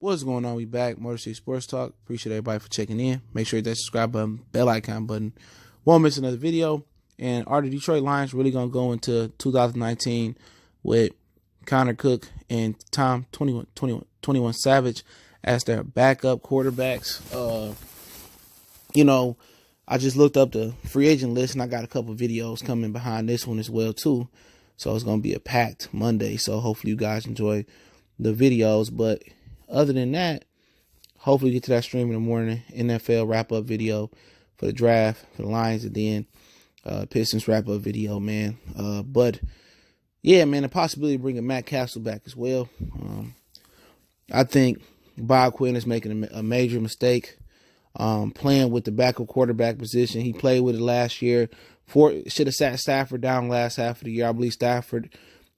What's going on? We back. Motor City Sports Talk. Appreciate everybody for checking in. Make sure you hit that subscribe button, bell icon button. Won't miss another video. And are the Detroit Lions really going to go into 2019 with Connor Cook and Tom 21 Savage as their backup quarterbacks? I just looked up the free agent list and I got a couple videos coming behind this one as well too. So it's going to be a packed Monday. So hopefully you guys enjoy the videos. But other than that, hopefully get to that stream in the morning. NFL wrap-up video for the draft, for the Lions, and then Pistons wrap-up video, man. But, yeah, man, the possibility of bringing Matt Castle back as well. I think Bob Quinn is making a major mistake playing with the backup quarterback position. He played with it last year. Should have sat Stafford down last half of the year. I believe Stafford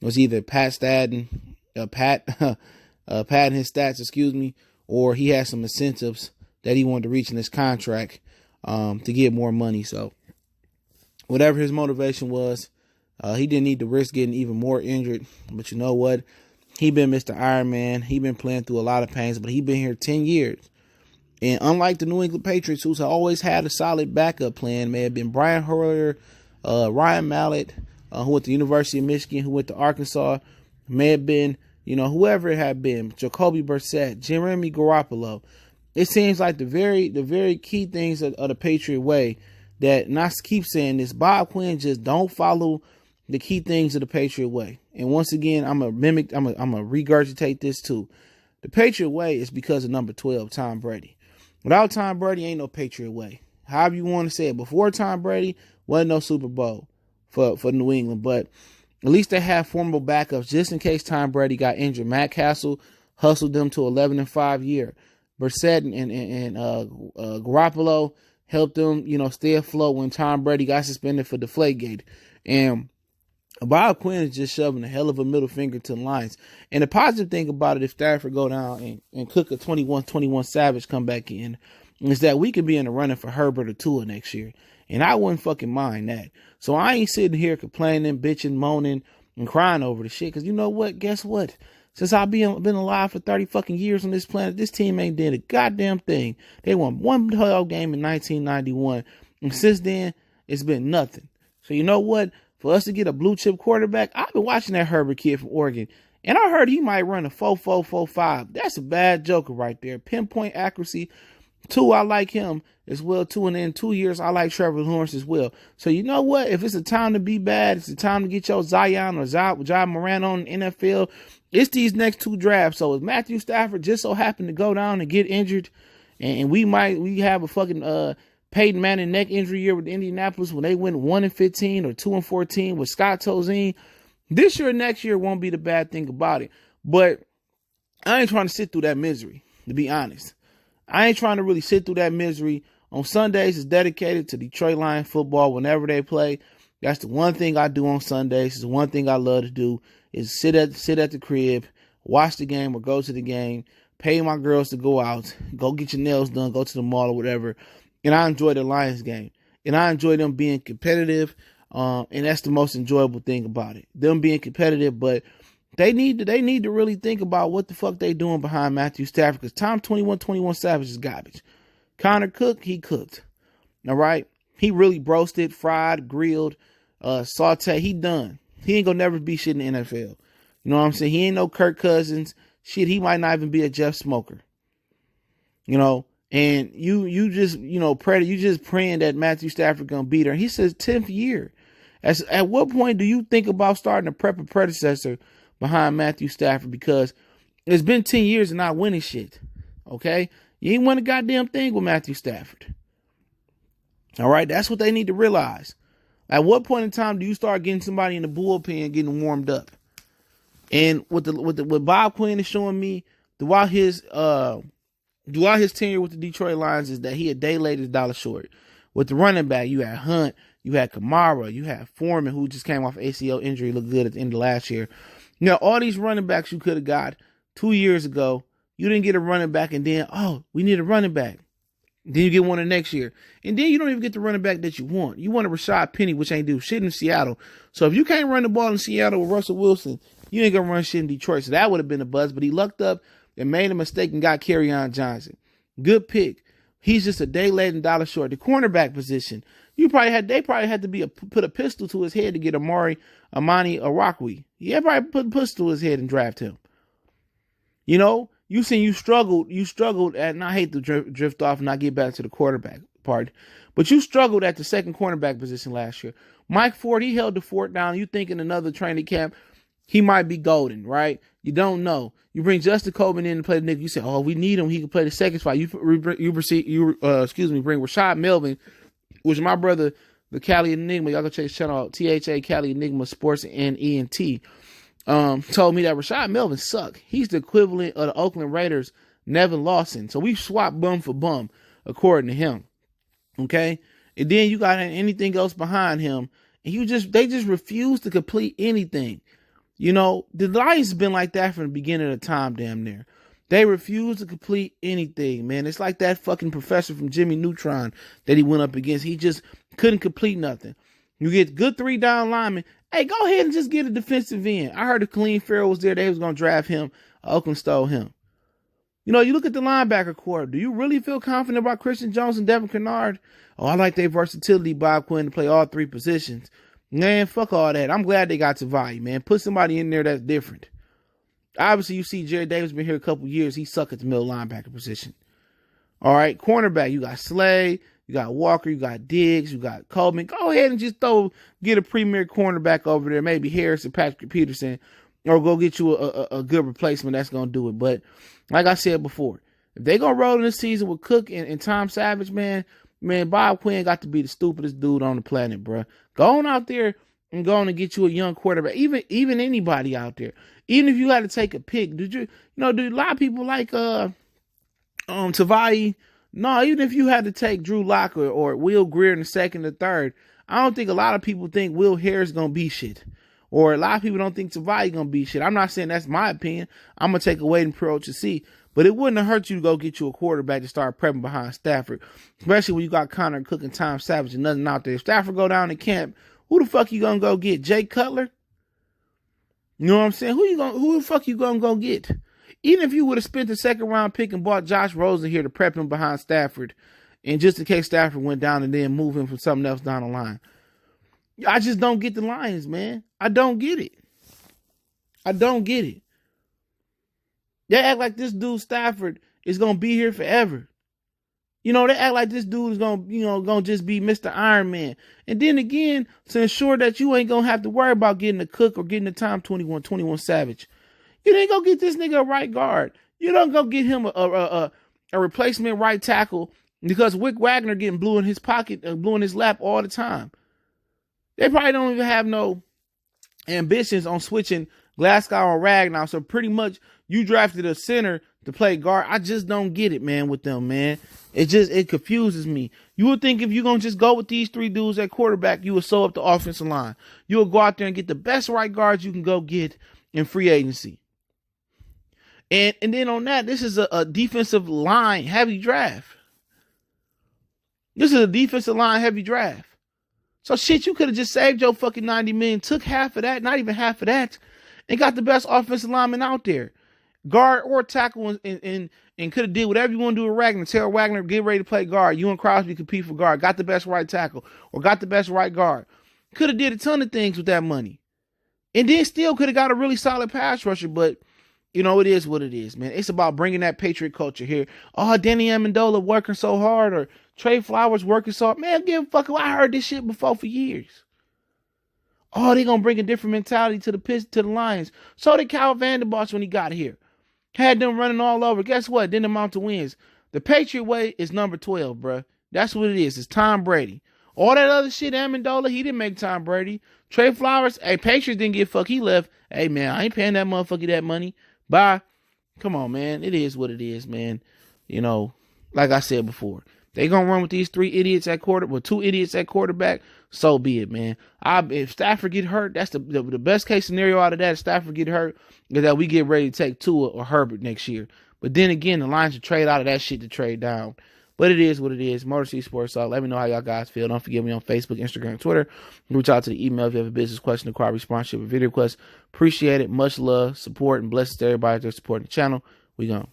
was either patting his stats, or he had some incentives that he wanted to reach in his contract to get more money. So whatever his motivation was, he didn't need to risk getting even more injured. But you know what? He been Mr. Iron Man. He been playing through a lot of pains, but he been here 10 years. And unlike the New England Patriots, who's always had a solid backup plan, may have been Brian Hoyer, Ryan Mallett, who went to the University of Michigan, who went to Arkansas, may have been, whoever it had been, Jacoby Brissett, Jeremy Garoppolo. It seems like the very key things of the Patriot way that, and I keep saying this, Bob Quinn just don't follow the key things of the Patriot way. And once again, I'm going to regurgitate this too. The Patriot way is because of number 12, Tom Brady. Without Tom Brady, ain't no Patriot way. However you want to say it. Before Tom Brady, wasn't no Super Bowl for New England. But at least they have formidable backups just in case Tom Brady got injured. Matt Castle hustled them to 11-5 year. Brissett and Garoppolo helped them, stay afloat when Tom Brady got suspended for Deflategate. And Bob Quinn is just shoving a hell of a middle finger to the Lions. And the positive thing about it, if Stafford go down and Cook a 21 Savage come back in, is that we could be in the running for Herbert or Tua next year. And I wouldn't fucking mind that. So I ain't sitting here complaining, bitching, moaning, and crying over the shit. Because you know what? Guess what? Since I've been alive for 30 fucking years on this planet, this team ain't did a goddamn thing. They won one playoff game in 1991. And since then, it's been nothing. So you know what? For us to get a blue chip quarterback, I've been watching that Herbert kid from Oregon, and I heard he might run a 4.445. That's a bad joker right there. Pinpoint accuracy. 2, I like him as well too, and in 2 years, I like Trevor Lawrence as well. So you know what? If it's a time to be bad, it's a time to get your Zion or John Moran on the NFL. It's these next 2 drafts. So if Matthew Stafford just so happened to go down and get injured, and we have a fucking Peyton Manning neck injury year with Indianapolis when they went 1-15 or 2-14 with Scott Tolzien. This year, next year won't be the bad thing about it. But I ain't trying to sit through that misery, to be honest. I ain't trying to really sit through that misery. On Sundays, it's dedicated to Detroit Lion football whenever they play. That's the one thing I do on Sundays. It's the one thing I love to do is sit at the crib, watch the game or go to the game, pay my girls to go out, go get your nails done, go to the mall or whatever. And I enjoy the Lions game. And I enjoy them being competitive. And that's the most enjoyable thing about it. Them being competitive, but they need to really think about what the fuck they doing behind Matthew Stafford. Because Tom 21 Savage is garbage. Connor Cook, he cooked. All right? He really broasted, fried, grilled, sauteed. He done. He ain't gonna never be shit in the NFL. You know what I'm saying? He ain't no Kirk Cousins. Shit, he might not even be a Jeff Smoker. And you just, you just praying that Matthew Stafford gonna beat her. He says 10th year. At what point do you think about starting to prep a predecessor behind Matthew Stafford? Because it's been 10 years and not winning shit. Okay? You ain't won a goddamn thing with Matthew Stafford. All right? That's what they need to realize. At what point in time do you start getting somebody in the bullpen getting warmed up? And what Bob Quinn is showing me throughout his tenure with the Detroit Lions is that he a day late is dollar short. With the running back, you had Hunt, you had Kamara, you had Foreman, who just came off ACL injury, looked good at the end of last year. All these running backs you could have got 2 years ago, you didn't get a running back, and then, we need a running back. Then you get one the next year. And then you don't even get the running back that you want. You want a Rashad Penny, which ain't do shit in Seattle. So if you can't run the ball in Seattle with Russell Wilson, you ain't going to run shit in Detroit. So that would have been a buzz. But he lucked up and made a mistake and got Kerryon Johnson. Good pick. He's just a day late and dollar short. The cornerback position, they probably had to put a pistol to his head to get Amani Arakwe. Yeah, probably put a pistol to his head and draft him. You know, you struggled at, and I hate to drift off and not get back to the quarterback part, but you struggled at the second cornerback position last year. Mike Ford, he held the fort down. You think in another training camp, he might be golden, right? You don't know. You bring Justin Coleman in to play the nickel. You say, oh, we need him. He can play the second spot. You bring Rashad Melvin, which my brother, the Cali Enigma, y'all go check his channel out, THA Cali Enigma Sports and ENT, told me that Rashad Melvin sucked. He's the equivalent of the Oakland Raiders' Nevin Lawson. So we swapped bum for bum, according to him. Okay? And then you got anything else behind him, and they just refuse to complete anything. You know, the Lions have been like that from the beginning of the time, damn near. They refuse to complete anything, man. It's like that fucking professor from Jimmy Neutron that he went up against. He just couldn't complete nothing. You get good 3-down linemen. Hey, go ahead and just get a defensive end. I heard the Khalil Farrell was there. They was going to draft him. Oakland stole him. You know, you look at the linebacker core. Do you really feel confident about Christian Jones and Devin Kennard? Oh, I like their versatility, Bob Quinn, to play all three positions. Man, fuck all that. I'm glad they got Tavai, man. Put somebody in there that's different. Obviously, you see Jerry Davis been here a couple years. He suck at the middle linebacker position. All right, cornerback, you got Slay, you got Walker, you got Diggs, you got Coleman. Go ahead and just get a premier cornerback over there, maybe Harris or Patrick Peterson, or go get you a good replacement that's going to do it. But like I said before, if they going to roll in this season with Cook and Tom Savage, man, Bob Quinn got to be the stupidest dude on the planet, bro. Go on out there and go on and get you a young quarterback. Even anybody out there. Even if you had to take a pick, do a lot of people like Tavai? No, even if you had to take Drew Lock or Will Greer in the second or third, I don't think a lot of people think Will Harris gonna be shit. Or a lot of people don't think Tavai gonna be shit. I'm not saying that's my opinion. I'm gonna take a waiting approach to see. But it wouldn't have hurt you to go get you a quarterback to start prepping behind Stafford. Especially when you got Connor Cook and Tom Savage and nothing out there. If Stafford go down to camp, who the fuck you gonna go get? Jay Cutler? You know what I'm saying? Who the fuck you gonna go get? Even if you would have spent the second round pick and bought Josh Rosen here to prep him behind Stafford, and just in case Stafford went down and then move him for something else down the line. I just don't get the Lions, man. I don't get it. I don't get it. They act like this dude Stafford is gonna be here forever. You know, they act like this dude is gonna just be Mr. Iron Man. And then again, to ensure that you ain't gonna have to worry about getting a Cook or getting a Tom 21 Savage. You didn't go get this nigga a right guard. You don't go get him a replacement right tackle because Wick Wagner getting blue in his pocket, blue in his lap all the time. They probably don't even have no ambitions on switching Glasgow and Ragnar. So pretty much you drafted a center to play guard. I just don't get it, man, with them, man. It confuses me. You would think if you're going to just go with these three dudes at quarterback, you would sew up the offensive line. You would go out there and get the best right guards you can go get in free agency. And then on that, this is a defensive line heavy draft. This is a defensive line heavy draft. So shit, you could have just saved your fucking $90 million, took half of that, not even half of that, and got the best offensive lineman out there. Guard or tackle and could have did whatever you want to do with Wagner. Tell Wagner, get ready to play guard. You and Crosby compete for guard. Got the best right tackle or got the best right guard. Could have did a ton of things with that money. And then still could have got a really solid pass rusher, but you know, it is what it is, man. It's about bringing that Patriot culture here. Oh, Danny Amendola working so hard or Trey Flowers working so hard. Man, give a fuck. I heard this shit before for years. Oh, they going to bring a different mentality to the Lions. So did Kyle Vanderbosch when he got here. Had them running all over. Guess what? Didn't amount to wins. The Patriot way is number 12, bruh. That's what it is. It's Tom Brady. All that other shit, Amendola, he didn't make Tom Brady. Trey Flowers, hey, Patriots didn't get fuck. He left. Hey, man, I ain't paying that motherfucker that money. Bye. Come on, man. It is what it is, man. You know, like I said before, they gonna run with these two idiots at quarterback. So be it, man. If Stafford get hurt, that's the best case scenario out of that. If Stafford get hurt, is that we get ready to take Tua or Herbert next year. But then again, the Lions should trade out of that shit to trade down. But it is what it is. Motor City Sports Talk. Let me know how y'all guys feel. Don't forget me on Facebook, Instagram, Twitter. Reach out to the email if you have a business question, require sponsorship, or video request. Appreciate it. Much love, support, and blessings to everybody that's supporting the channel. We gonna